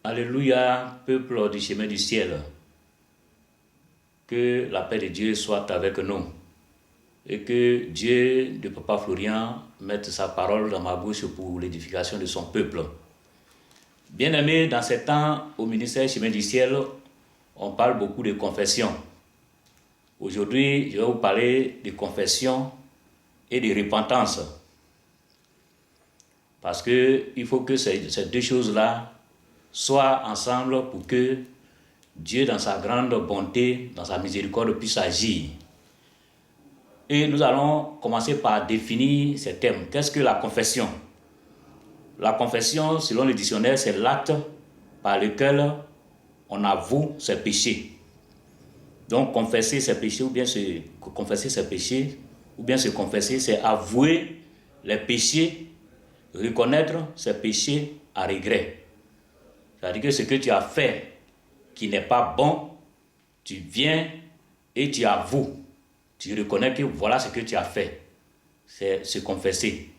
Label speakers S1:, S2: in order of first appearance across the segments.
S1: Alléluia, peuple du chemin du ciel. Que la paix de Dieu soit avec nous. Et que Dieu de Papa Florian mette sa parole dans ma bouche pour l'édification de son peuple. Bien-aimés, dans ces temps, au ministère Chemin du Ciel, on parle beaucoup de confession. Aujourd'hui, je vais vous parler de confession et de repentance. Parce qu'il faut que ces deux choses-là soient ensemble pour que Dieu, dans sa grande bonté, dans sa miséricorde, puisse agir. Et nous allons commencer par définir ces thèmes. Qu'est-ce que la confession? La confession, selon le dictionnaire, c'est l'acte par lequel on avoue ses péchés. Donc, confesser ses péchés, ou bien se confesser ses péchés, ou bien se confesser, c'est avouer les péchés, reconnaître ses péchés à regret. C'est-à-dire que ce que tu as fait qui n'est pas bon, tu viens et tu avoues. Tu reconnais que voilà ce que tu as fait. C'est se confesser.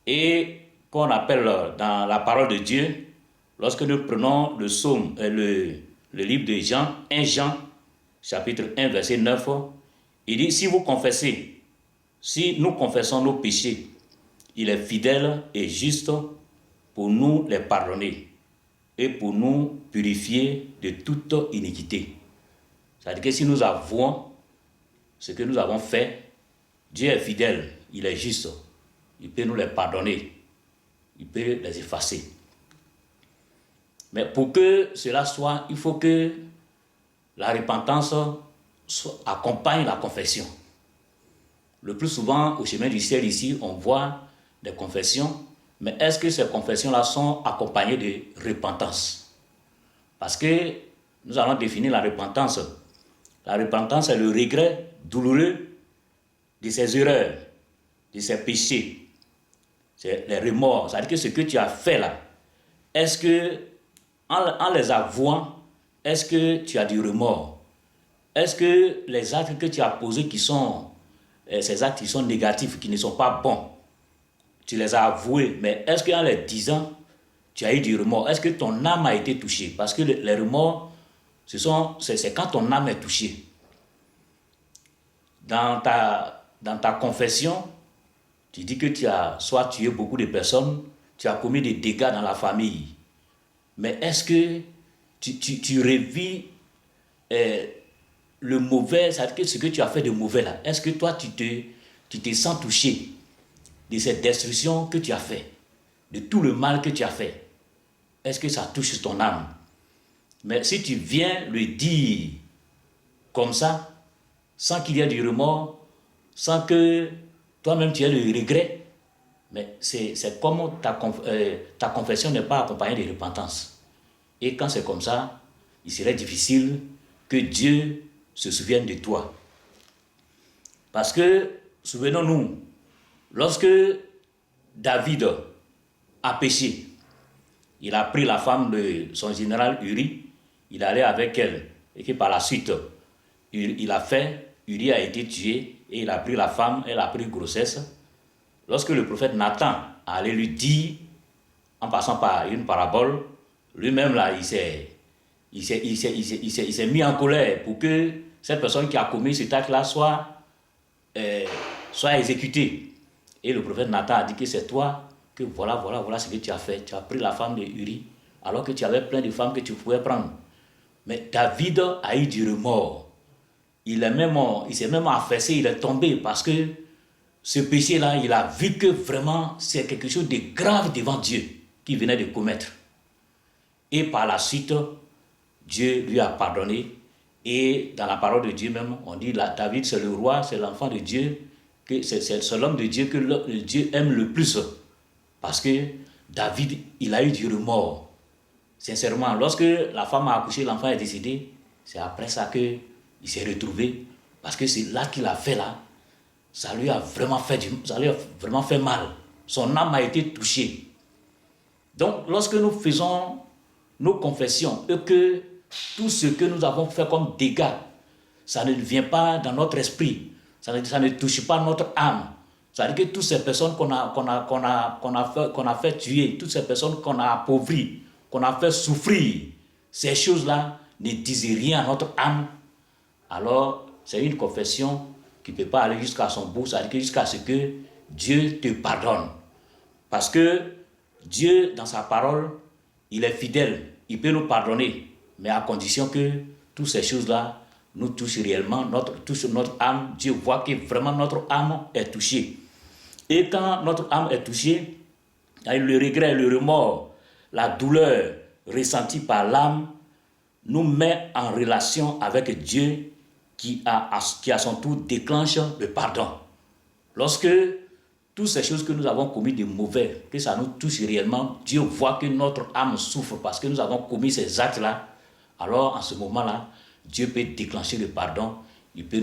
S1: Et qu'on appelle dans la parole de Dieu, lorsque nous prenons le psaume, le livre de Jean, 1 Jean, chapitre 1, verset 9, il dit, si nous confessons nos péchés, il est fidèle et juste pour nous les pardonner et pour nous purifier de toute iniquité. C'est-à-dire que si nous avouons ce que nous avons fait, Dieu est fidèle, il est juste, il peut nous les pardonner, il peut les effacer. Mais pour que cela soit, il faut que la repentance accompagne la confession. Le plus souvent, au chemin du ciel ici, on voit des confessions, mais est-ce que ces confessions-là sont accompagnées de repentance? Parce que nous allons définir la repentance. La repentance est le regret douloureux de ses erreurs, de ses péchés. C'est les remords. C'est-à-dire que ce que tu as fait là, est-ce que, en les avouant, est-ce que tu as du remords? Est-ce que les actes que tu as posés qui sont, ces actes qui sont négatifs, qui ne sont pas bons, tu les as avoués, mais est-ce qu'en les disant, tu as eu du remords? Est-ce que ton âme a été touchée? Parce que les remords, c'est quand ton âme est touchée. Dans ta confession, tu dis que tu as soit tué beaucoup de personnes, tu as commis des dégâts dans la famille. Mais est-ce que tu revis le mauvais, c'est-à-dire que ce que tu as fait de mauvais là, est-ce que toi tu te sens touché de cette destruction que tu as fait, de tout le mal que tu as fait? Est-ce que ça touche ton âme? Mais si tu viens le dire comme ça, sans qu'il y ait du remords, sans que toi-même tu aies le regret, mais c'est comme ta confession n'est pas accompagnée de repentance. Et quand c'est comme ça, il serait difficile que Dieu se souvienne de toi. Parce que, souvenons-nous, lorsque David a péché, il a pris la femme de son général Uri, il allait avec elle, et que par la suite, Uri a été tué, et il a pris la femme, elle a pris grossesse. Lorsque le prophète Nathan allait lui dire, en passant par une parabole, lui-même là, il s'est mis en colère pour que cette personne qui a commis cet acte-là soit exécutée. Et le prophète Nathan a dit que c'est toi, que voilà ce que tu as fait. Tu as pris la femme de Uri, alors que tu avais plein de femmes que tu pouvais prendre. Mais David a eu du remords. Il s'est même affaissé, il est tombé parce que ce péché-là, il a vu que vraiment c'est quelque chose de grave devant Dieu qu'il venait de commettre. Et par la suite, Dieu lui a pardonné. Et dans la parole de Dieu même, on dit David c'est le roi, c'est l'enfant de Dieu, c'est l'homme de Dieu que Dieu aime le plus. Parce que David, il a eu du remords. Sincèrement, lorsque la femme a accouché, l'enfant est décédé, c'est après ça qu'il s'est retrouvé. Parce que c'est là qu'il a fait là. Ça lui a vraiment fait mal. Son âme a été touchée. Donc, lorsque nous faisons nos confessions et que tout ce que nous avons fait comme dégâts, ça ne vient pas dans notre esprit, ça ne touche pas notre âme. C'est-à-dire que toutes ces personnes qu'on a fait tuer, toutes ces personnes qu'on a appauvries, qu'on a fait souffrir, ces choses-là ne disent rien à notre âme, alors c'est une confession qui ne peut pas aller jusqu'à son bout, c'est-à-dire jusqu'à ce que Dieu te pardonne. Parce que Dieu, dans sa parole, il est fidèle, il peut nous pardonner, mais à condition que toutes ces choses-là nous touchent réellement, touchent notre âme. Dieu voit que vraiment notre âme est touchée. Et quand notre âme est touchée, le regret, le remords, la douleur ressentie par l'âme nous met en relation avec Dieu qui à son tour déclenche le pardon. Lorsque toutes ces choses que nous avons commis de mauvais, que ça nous touche réellement, Dieu voit que notre âme souffre parce que nous avons commis ces actes-là. Alors, en ce moment-là, Dieu peut déclencher le pardon, il peut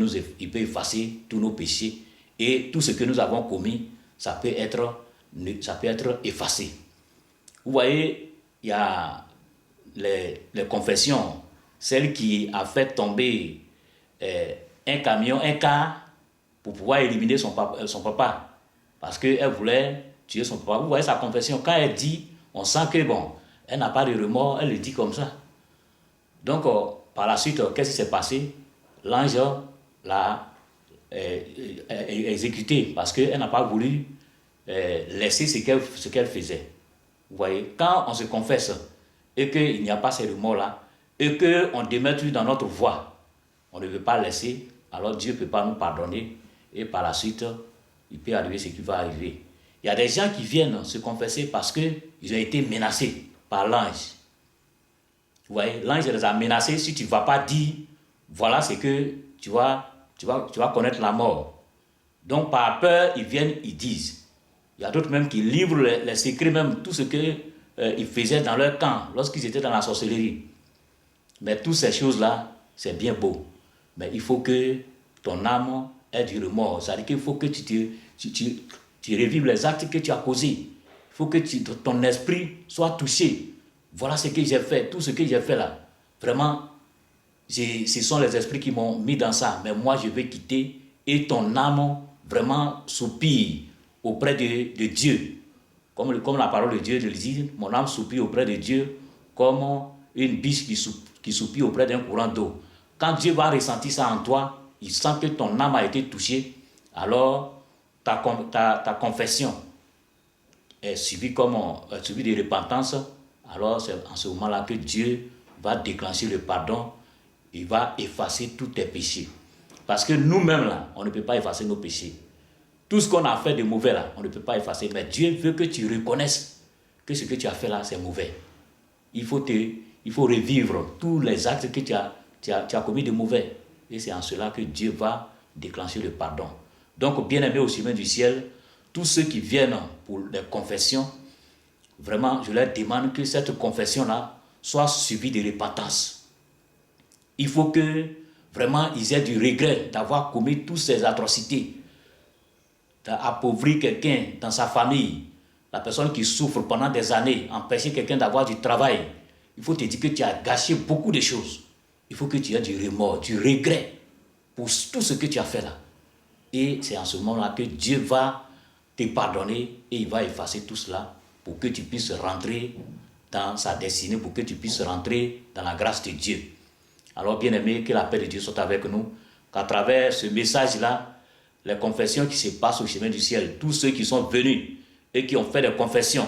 S1: effacer tous nos péchés et tout ce que nous avons commis, ça peut être effacé. Vous voyez, il y a les confessions, celle qui a fait tomber un camion, un car, pour pouvoir éliminer son papa. Parce qu'elle voulait tuer son papa. Vous voyez sa confession, quand elle dit, on sent que bon, elle n'a pas de remords, elle le dit comme ça. Donc, par la suite, qu'est-ce qui s'est passé? L'ange l'a exécuté parce qu'elle n'a pas voulu laisser ce qu'elle faisait. Vous voyez, quand on se confesse et qu'il n'y a pas ces remords-là, et qu'on demeure dans notre voie, on ne veut pas laisser, alors Dieu ne peut pas nous pardonner, et par la suite, il peut arriver ce qui va arriver. Il y a des gens qui viennent se confesser parce qu'ils ont été menacés par l'ange. Vous voyez, l'ange les a menacés, si tu ne vas pas dire, voilà ce que tu vas connaître la mort. Donc par peur, ils viennent, ils disent. Il y a d'autres même qui livrent les secrets, même tout ce qu'ils faisaient dans leur camp, lorsqu'ils étaient dans la sorcellerie. Mais toutes ces choses-là, c'est bien beau. Mais il faut que ton âme ait du remords. C'est-à-dire qu'il faut que tu revives les actes que tu as causés. Il faut que ton esprit soit touché. Voilà ce que j'ai fait, tout ce que j'ai fait là. Vraiment, ce sont les esprits qui m'ont mis dans ça. Mais moi, je vais quitter et ton âme vraiment soupire auprès de Dieu. Comme la parole de Dieu le dit, mon âme soupire auprès de Dieu comme une biche qui soupire auprès d'un courant d'eau. Quand Dieu va ressentir ça en toi, il sent que ton âme a été touchée, alors ta confession est suivie de repentance. Alors c'est en ce moment-là que Dieu va déclencher le pardon, il va effacer tous tes péchés. Parce que nous-mêmes là, on ne peut pas effacer nos péchés. Tout ce qu'on a fait de mauvais là, on ne peut pas effacer. Mais Dieu veut que tu reconnaisses que ce que tu as fait là, c'est mauvais. Il faut revivre tous les actes que tu as commis de mauvais. Et c'est en cela que Dieu va déclencher le pardon. Donc, bien-aimés au chemin du ciel, tous ceux qui viennent pour les confessions, vraiment, je leur demande que cette confession-là soit suivie de repentance. Il faut que, vraiment, ils aient du regret d'avoir commis toutes ces atrocités, d'appauvrir quelqu'un dans sa famille, la personne qui souffre pendant des années, empêcher quelqu'un d'avoir du travail. Il faut te dire que tu as gâché beaucoup de choses. Il faut que tu aies du remords, du regret pour tout ce que tu as fait là. Et c'est en ce moment-là que Dieu va te pardonner et il va effacer tout cela pour que tu puisses rentrer dans sa destinée, pour que tu puisses rentrer dans la grâce de Dieu. Alors, bien-aimés, que la paix de Dieu soit avec nous, qu'à travers ce message-là, les confessions qui se passent au chemin du ciel, tous ceux qui sont venus et qui ont fait des confessions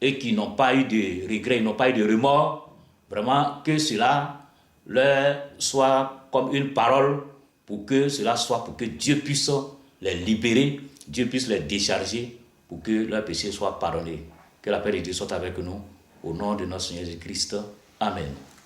S1: et qui n'ont pas eu de regrets, n'ont pas eu de remords, vraiment que cela leur soit comme une parole pour que cela soit, pour que Dieu puisse les libérer, Dieu puisse les décharger pour que leurs péchés soient pardonnés. Que la paix de Dieu soit avec nous, au nom de notre Seigneur Jésus-Christ. Amen.